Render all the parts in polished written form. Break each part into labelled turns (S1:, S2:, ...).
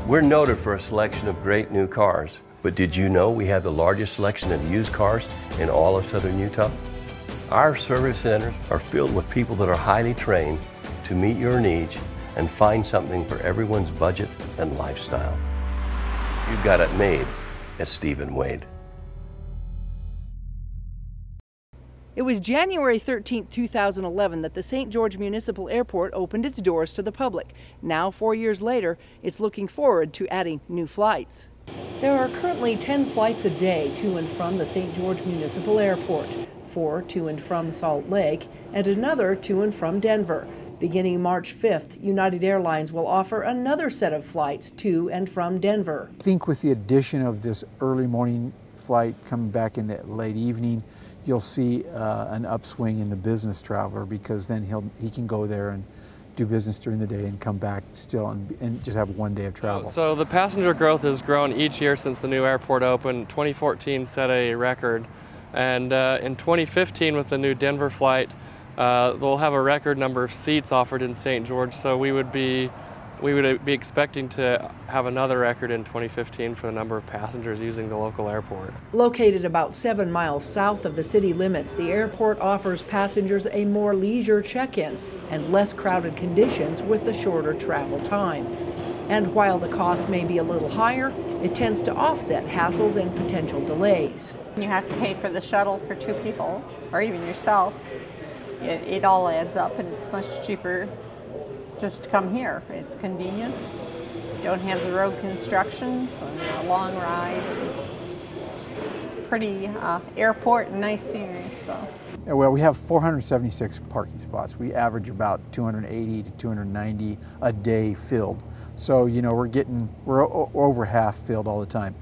S1: We're noted for a selection of great new cars, but did you know we have the largest selection of used cars in all of southern Utah? Our service centers are filled with people that are highly trained to meet your needs and find something for everyone's budget and lifestyle. You've got it made at Stephen Wade.
S2: It was January 13, 2011 that the St. George Municipal Airport opened its doors to the public. Now, 4 years later, it's looking forward to adding new flights. There are currently 10 flights a day to and from the St. George Municipal Airport, 4 to and from Salt Lake, and another to and from Denver. Beginning March 5th, United Airlines will offer another set of flights to and from Denver.
S3: I think with the addition of this early morning flight coming back in the late evening, you'll see an upswing in the business traveler, because then he can go there and do business during the day and come back still and just have one day of travel.
S4: So the passenger growth has grown each year since the new airport opened. 2014 set a record, and in 2015 with the new Denver flight, they'll have a record number of seats offered in St. George, so we would be expecting to have another record in 2015 for the number of passengers using the local airport.
S2: Located about 7 miles south of the city limits, the airport offers passengers a more leisure check-in and less crowded conditions with the shorter travel time. And while the cost may be a little higher, it tends to offset hassles and potential delays.
S5: You have to pay for the shuttle for 2 people, or even yourself. It all adds up, and it's much cheaper just to come here. It's convenient. Don't have the road construction, so a long ride. It's pretty airport and nice scenery. So.
S3: Well, we have 476 parking spots. We average about 280 to 290 a day filled. So you know we're over half filled all the time.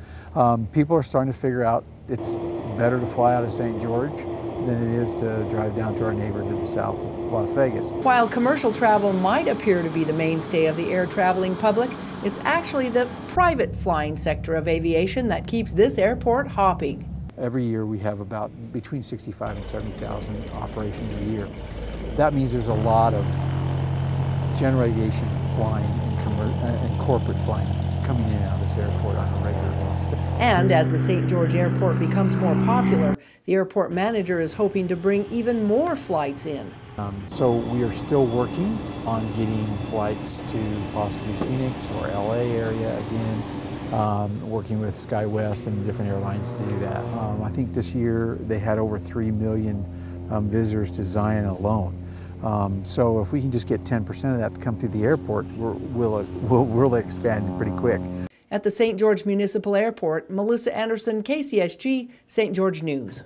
S3: People are starting to figure out it's better to fly out of St. George than it is to drive down to our neighbor to the south of Las Vegas.
S2: While commercial travel might appear to be the mainstay of the air traveling public, it's actually the private flying sector of aviation that keeps this airport hopping.
S3: Every year we have about between 65 and 70,000 operations a year. That means there's a lot of general aviation flying and corporate flying coming in and out of this airport on a regular basis.
S2: And as the St. George Airport becomes more popular, the airport manager is hoping to bring even more flights in.
S3: So we are still working on getting flights to possibly Phoenix or LA area again, working with SkyWest and different airlines to do that. I think this year they had over 3 million visitors to Zion alone. So if we can just get 10% of that to come through the airport, we'll expand pretty quick.
S2: At the St. George Municipal Airport, Melissa Anderson, KCSG, St. George News.